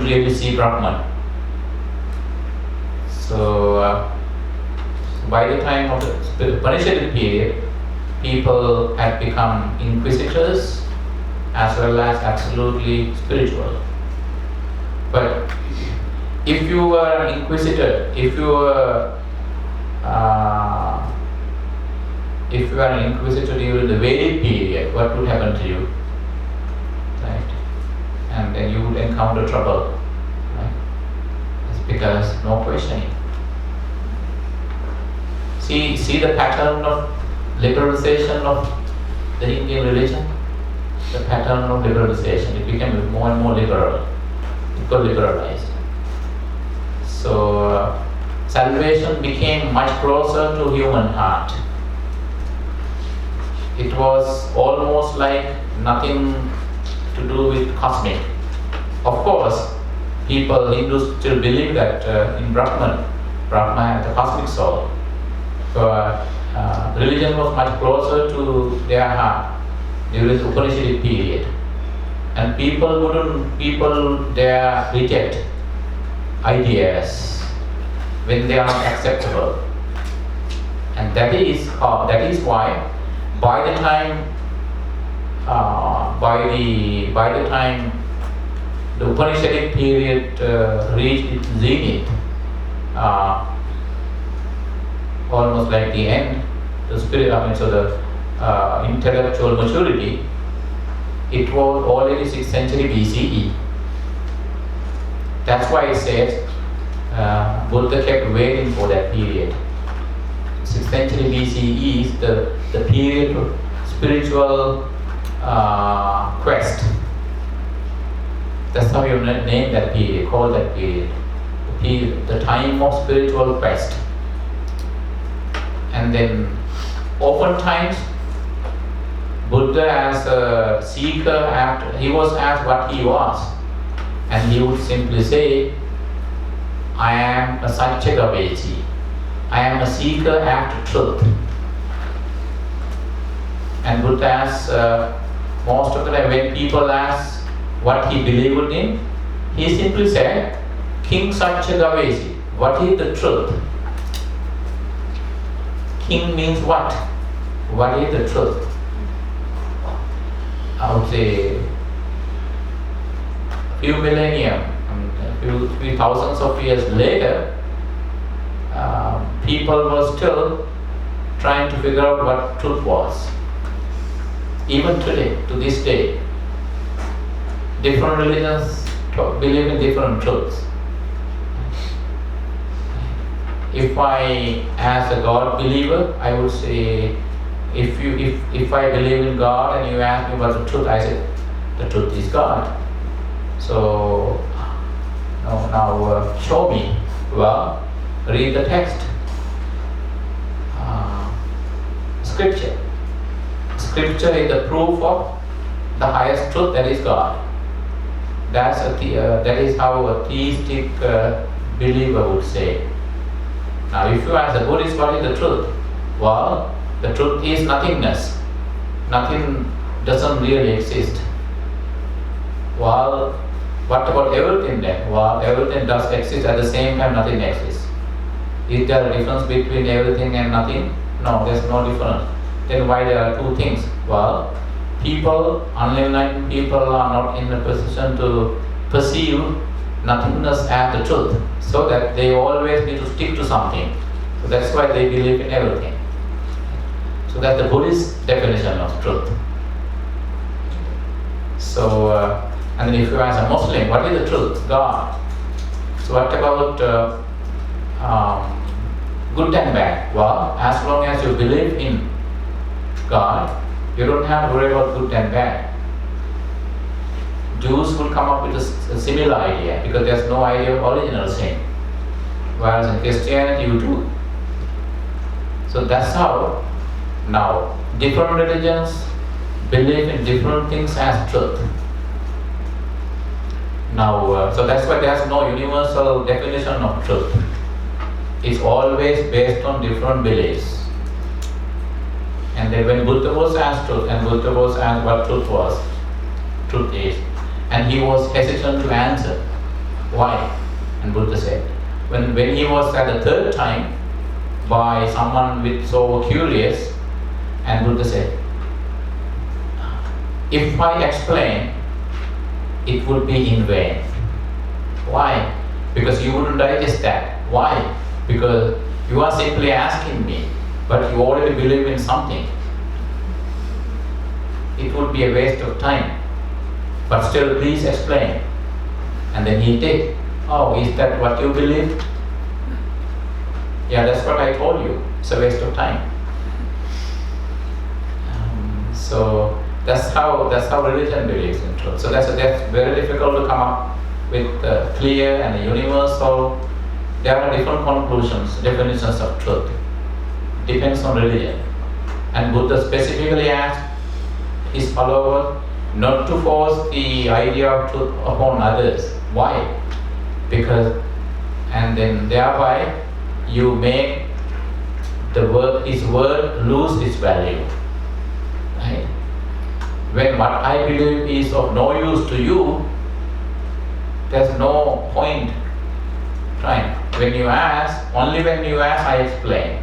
couldn't really see Brahman. So by the time of the Upanishadic period, people had become inquisitors as well as absolutely spiritual. But if you were an inquisitor, if you were an inquisitor during the Vedic period, what would happen to you? Right? And then you would encounter trouble. Right? It's because no questioning. See the pattern of liberalization of the Indian religion? The pattern of liberalization. It became more and more liberal. It got liberalized. So salvation became much closer to human heart. It was almost like nothing to do with cosmic. Of course, Hindus still believe that in Brahman has the cosmic soul. But religion was much closer to their heart during the Upanishadic period. And people dare reject ideas when they are not acceptable. And that is why by the time the Upanishadic period reached its zenith, almost like the end, the intellectual maturity, it was already 6th century BCE. That's why it says Buddha kept waiting for that period. 6th century BCE is the period of spiritual quest. That's how you name that period, call that period. The time of spiritual quest. And then oftentimes Buddha as a seeker, he was asked what he was, and he would simply say, I am a Satchagavesi. I am a seeker after truth. And Buddha asks, most of the time when people ask what he believed in, he simply said, King Satchagavesi, what is the truth? King means what? What is the truth? I would say a few millennium, a few thousands of years later, people were still trying to figure out what truth was. Even today, to this day, different religions believe in different truths. If I, as a God believer, I would say, if I believe in God and you ask me what the truth, I say, the truth is God. So now show me. Well, read the text. Scripture. Scripture is the proof of the highest truth, that is God. That is how a theistic believer would say. Now, if you ask a Buddhist what is the truth, well, the truth is nothingness. Nothing doesn't really exist. Well, what about everything then? Well, everything does exist, at the same time nothing exists. Is there a difference between everything and nothing? No, there's no difference. Then why there are two things? Well, unenlightened people are not in a position to perceive nothingness as the truth, so that they always need to stick to something. So that's why they believe in everything. So that's the Buddhist definition of truth. So, and then if you ask a Muslim, what is the truth? God. So what about good and bad? Well, as long as you believe in God, you don't have to worry about good and bad. Jews will come up with a similar idea because there's no idea of original sin. Whereas in Christianity you do. So that's how now different religions believe in different things as truth. Now, so that's why there's no universal definition of truth. It's always based on different beliefs. And then when Buddha was asked truth, and Buddha was asked what truth is, and he was hesitant to answer. Why? And Buddha said, when he was at the third time by someone with so curious, and Buddha said, if I explain, it would be in vain. Why? Because you wouldn't digest that. Why? Because you are simply asking me, but you already believe in something. It would be a waste of time. But still, please explain. And then he did. Oh, is that what you believe? Yeah, that's what I told you. It's a waste of time. So that's how religion believes in truth. So that's very difficult to come up with clear and universal. There are different conclusions, definitions of truth. Depends on religion. And Buddha specifically asked his followers not to force the idea of truth upon others. Why? Because, and then thereby you make his word lose its value. Right? When what I believe is of no use to you, there's no point trying. When you ask, only when you ask, I explain.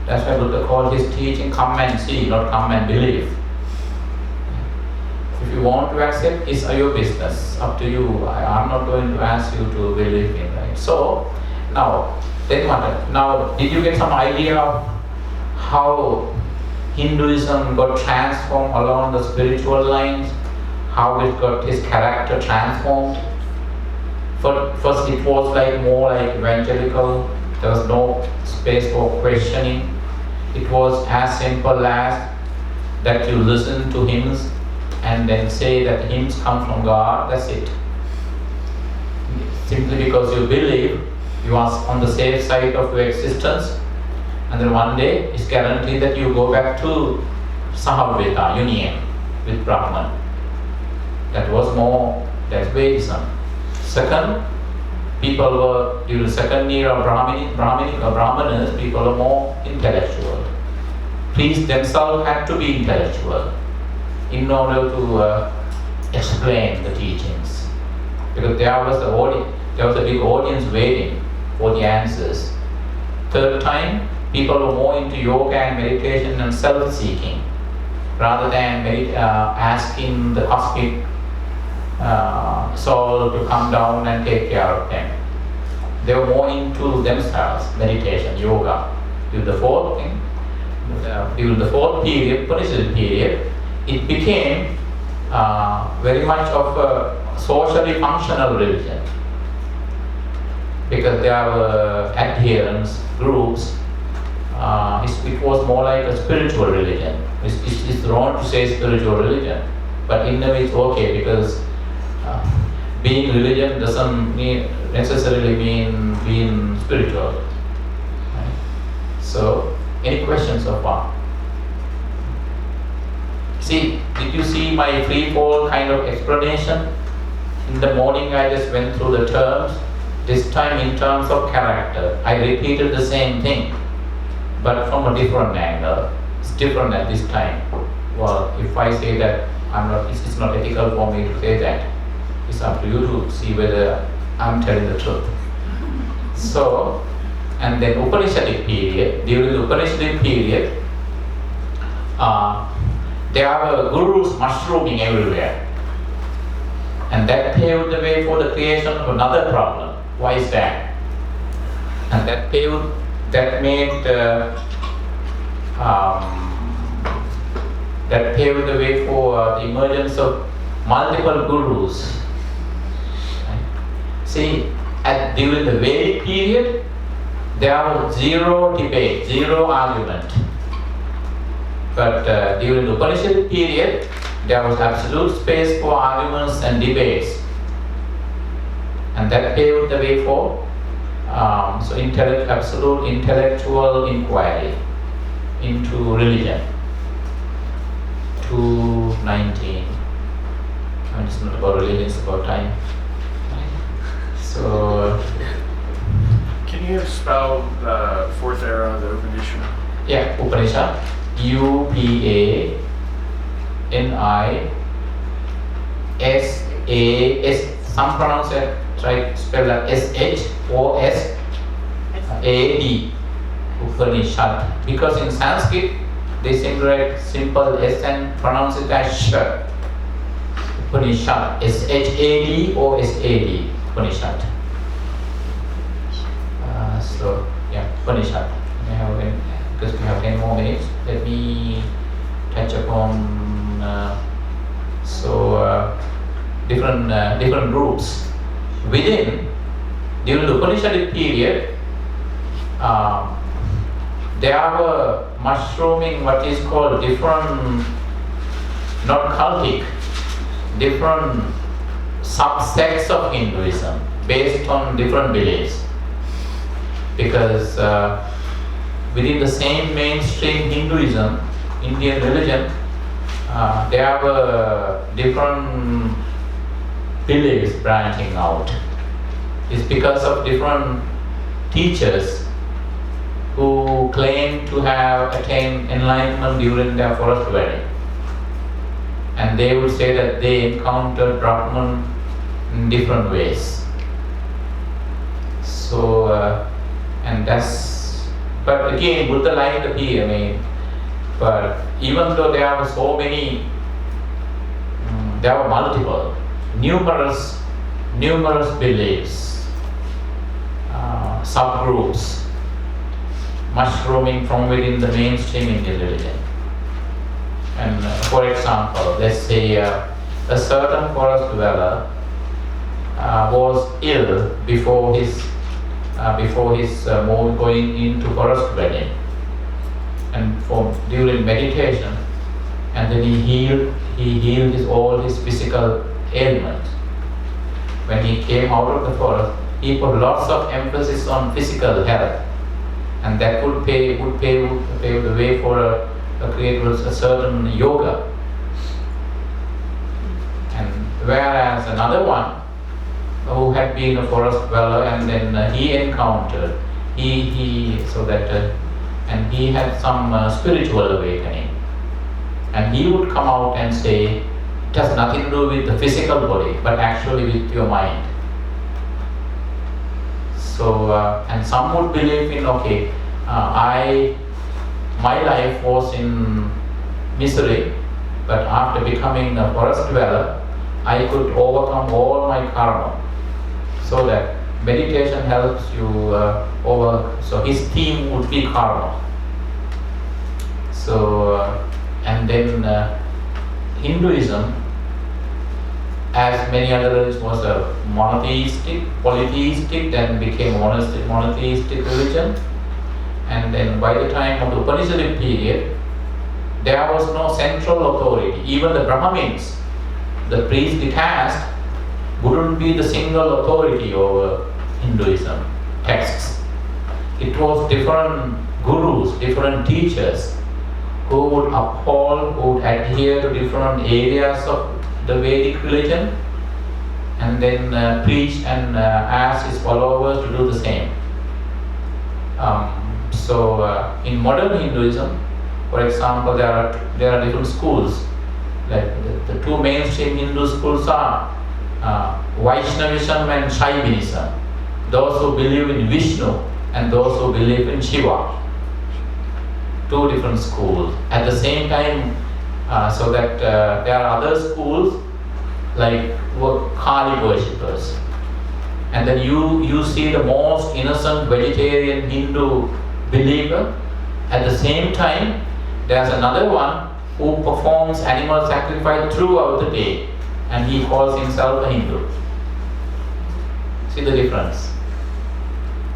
That's why Buddha called his teaching come and see, not come and believe. If you want to accept, it's your business, up to you. I'm not going to ask you to believe in, right? So, now, then what? Now, did you get some idea of how Hinduism got transformed along the spiritual lines? How it got his character transformed? First it was more like evangelical. There was no space for questioning. It was as simple as that you listen to hymns and then say that hymns come from God, that's it. Simply because you believe, you are on the safe side of your existence, and then one day it's guaranteed that you go back to Sahaveta, union with Brahman. That's Vedism. Second, people were, during the second year of Brahmanas, people were more intellectual. Priests themselves had to be intellectual in order to explain the teachings. Because there was a big audience waiting for the answers. Third time, people were more into yoga and meditation and self-seeking, rather than asking the cosmic soul to come down and take care of them. They were more into themselves, meditation, yoga. During the fourth period, Upanishad period, it became very much of a socially functional religion, because there were adherents, groups. It was more like a spiritual religion. It's wrong to say spiritual religion, but in a way it's okay, because being religion doesn't necessarily mean being spiritual. Right? So, any questions so far? See, did you see my free-fall kind of explanation? In the morning I just went through the terms. This time in terms of character, I repeated the same thing, but from a different angle. It's different at this time. Well, if I say that, it's not ethical for me to say that. It's up to you to see whether I'm telling the truth. So, and then Upanishadic period, during the Upanishadic period, there were gurus mushrooming everywhere. And that paved the way for the creation of another problem. Why is that? And that paved the way for the emergence of multiple gurus. See, during the Vedic period, there was zero debate, zero argument. But during the Upanishad period, there was absolute space for arguments and debates. And that paved the way for absolute intellectual inquiry into religion. 219. It's not about religion, it's about time. So, can you spell the fourth era of the Upanishad? Yeah, Upanishad. Upanishas. Some pronounce it try to spell that S-H-O-S-A-D, Upanishad. Because in Sanskrit, they simply write simple S and pronounce it as Sh. Upanishad, S-H-A-D or S-A-D, Upanishad. So, yeah, Upanishad. Because we have 10 more minutes, let me touch upon different groups. During the Upanishadic period, there were mushrooming what is called different, not cultic, different subsects of Hinduism based on different beliefs. Because within the same mainstream Hinduism, Indian religion, there were different beliefs branching out. It's because of different teachers who claim to have attained enlightenment during their forest dwelling. And they would say that they encountered Brahman in different ways. So, but again, Buddha liked the pyramid. But even though there were so many, there were multiple, numerous beliefs, subgroups, mushrooming from within the mainstream Indian religion. And for example, let's say a certain forest dweller was ill before his going into forest dwelling, and during meditation, and then he healed all his physical ailments. When he came out of the forest, he put lots of emphasis on physical health, and that would pave the way for create a certain yoga. And whereas another one who had been a forest dweller, and then he encountered, and he had some spiritual awakening, and he would come out and say, it has nothing to do with the physical body, but actually with your mind. So, and some would believe in, my life was in misery, but after becoming a forest dweller, I could overcome all my karma. So that meditation helps you so his theme would be karma. So, and then Hinduism, as many other religions, was a monotheistic, polytheistic, then became monotheistic religion. And then by the time of the Upanishadic period, there was no central authority. Even the Brahmins, the priestly caste, wouldn't be the single authority over Hinduism texts. It was different gurus, different teachers who would uphold, who would adhere to different areas of the Vedic religion, and then preach and ask his followers to do the same. In modern Hinduism, for example, there are different schools. Like the two mainstream Hindu schools are Vaishnavism and Shaivism. Those who believe in Vishnu and those who believe in Shiva. Two different schools. At the same time, there are other schools like Kali worshippers. And then you see the most innocent vegetarian Hindu believer. At the same time, there's another one who performs animal sacrifice throughout the day, and he calls himself a Hindu. See the difference?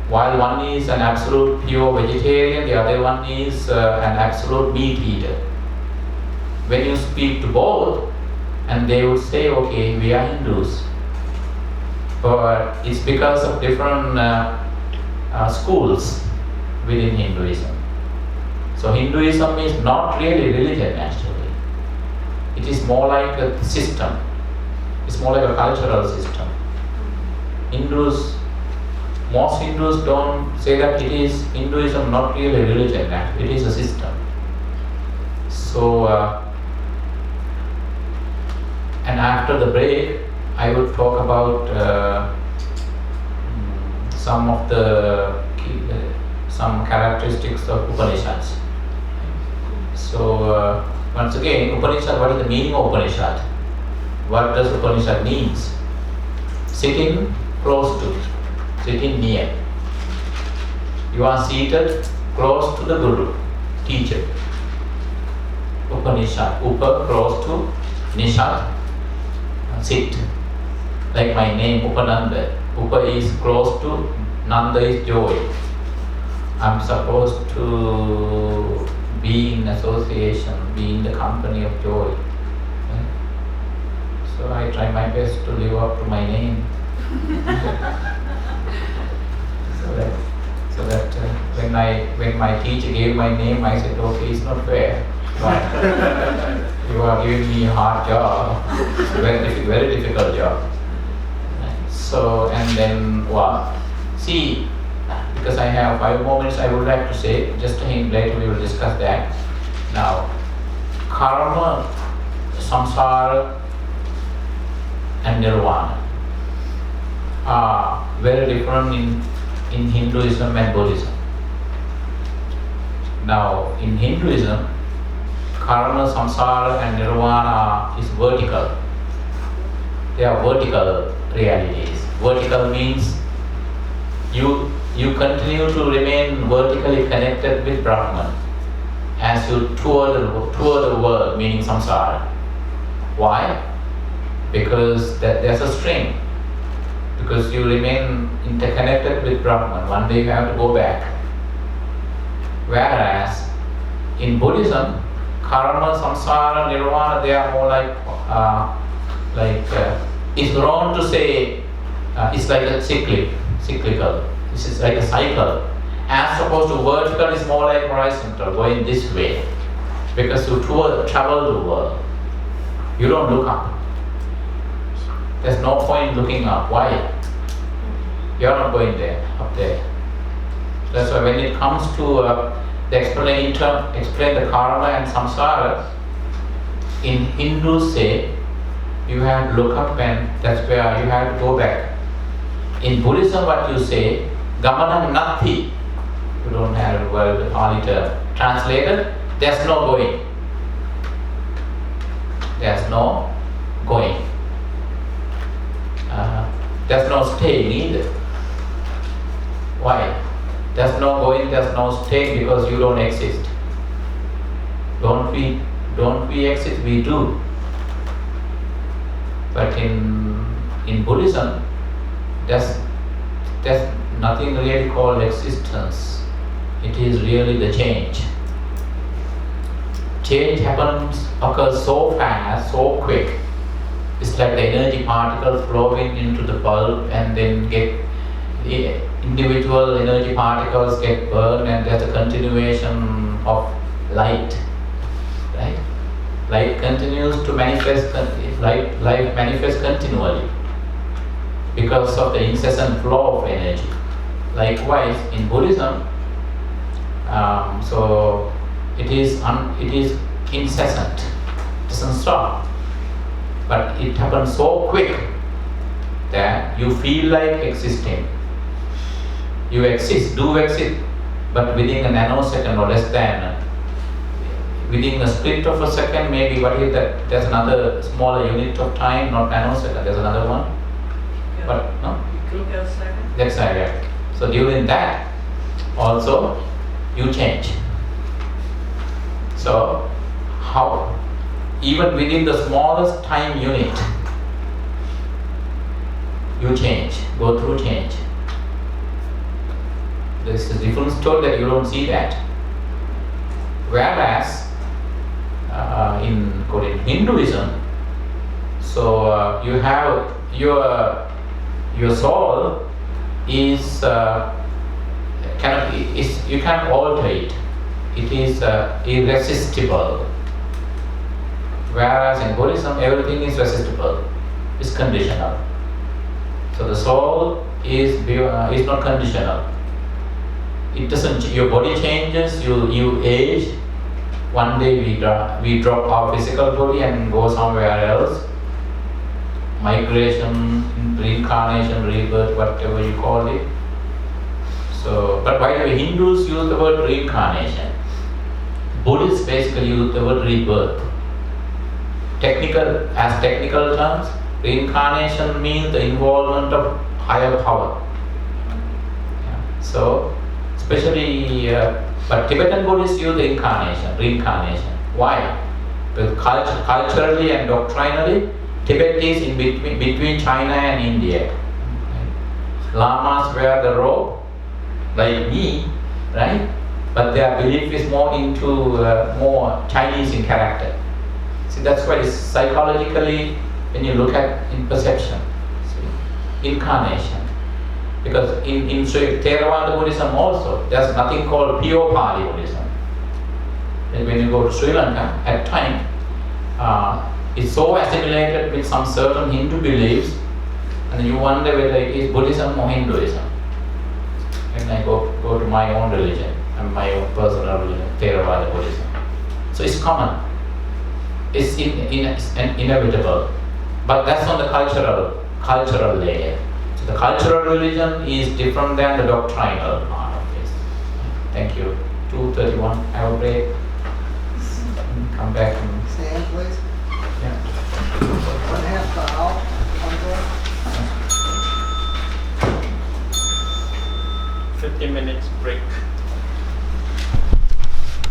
While one is an absolute pure vegetarian, the other one is an absolute meat eater. When you speak to both, and they would say, okay, we are Hindus. But it's because of different schools within Hinduism. So Hinduism is not really religion actually. It is more like a system. It's more like a cultural system. Most Hindus don't say that it is Hinduism, not really religion actually. It is a system. So, and after the break, I will talk about some of the some characteristics of Upanishads. So once again, Upanishad, what is the meaning of Upanishad? What does Upanishad means? Sitting close to, sitting near. You are seated close to the Guru, teacher. Upanishad, Upa close to Nishad, sit. Like my name, Upananda. Upa is close to, Nanda is joy. I'm supposed to be in association, be in the company of joy. Right? So I try my best to live up to my name. so that when my teacher gave my name, I said, okay, it's not fair. But you are giving me a hard job, very difficult job. So, and then what? See, because I have 5 more minutes, I would like to say, just a hint, later we will discuss that. Now, karma, samsara, and nirvana are very different in Hinduism and Buddhism. Now, in Hinduism, karma, samsara, and nirvana is vertical. They are vertical realities. Vertical means you continue to remain vertically connected with Brahman as you tour the world, meaning samsara. Why? Because there's a string. Because you remain interconnected with Brahman. One day you have to go back. Whereas in Buddhism, karma, samsara, nirvana, they are more it's wrong to say it's like a cyclical. This is like a cycle. As opposed to vertical is more like horizontal, going this way. Because you travel the world. You don't look up. There's no point looking up. Why? You're not going there, up there. That's why when it comes to explain the karma and samsara, in Hindus say, you have to look up and that's where you have to go back. In Buddhism, what you say, gamanam natti. You don't have a word, Pali term. Translated, there's no going. There's no going. There's no staying either. Why? There's no going, there's no staying because you don't exist. Don't we exist? We do. But in Buddhism, there's nothing really called existence. It is really the change. Change occurs so fast, so quick. It's like the energy particles flowing into the bulb and then the individual energy particles get burned and there's a continuation of light. Right? Light continues to manifest, light manifests continually because of the incessant flow of energy. Likewise, in Buddhism, so it is incessant, it doesn't stop, but it happens so quick that you feel like existing. You do exist, but within a nanosecond or less than. Within a split of a second, maybe, what is that? There's another smaller unit of time, not nanosecond, there's another one. Yeah. But no? Picosecond. That's right, yeah. So during that, also, you change. So, how? Even within the smallest time unit, you change, go through change. There's a different story that you don't see that. Whereas, in Hinduism, so you have your soul is you can't alter it. It is irresistible. Whereas in Buddhism, everything is resistible. It's conditional. So the soul is not conditional. It doesn't. Your body changes. You age. One day we drop our physical body and go somewhere else. Migration, reincarnation, rebirth, whatever you call it. So, but by the way, Hindus use the word reincarnation. Buddhists basically use the word rebirth. Technical terms, reincarnation means the involvement of higher power. Yeah. So, especially, but Tibetan Buddhists use reincarnation. Why? Because culturally and doctrinally, Tibet is in between China and India. Lamas wear the robe, like me, right? But their belief is more into more Chinese in character. See, that's why it's psychologically, when you look at in perception, see, incarnation. Because in Theravada Buddhism also, there's nothing called pure Pali Buddhism. And when you go to Sri Lanka, at times, it's so assimilated with some certain Hindu beliefs, and you wonder whether it is Buddhism or Hinduism. And I go to my own religion, and my own personal religion, Theravada Buddhism. So it's common. It's inevitable. But that's on the cultural layer. So the cultural religion is different than the doctrinal part of this. Thank you. 2:31, have a break. Come back and Stand, please. yeah. 1.5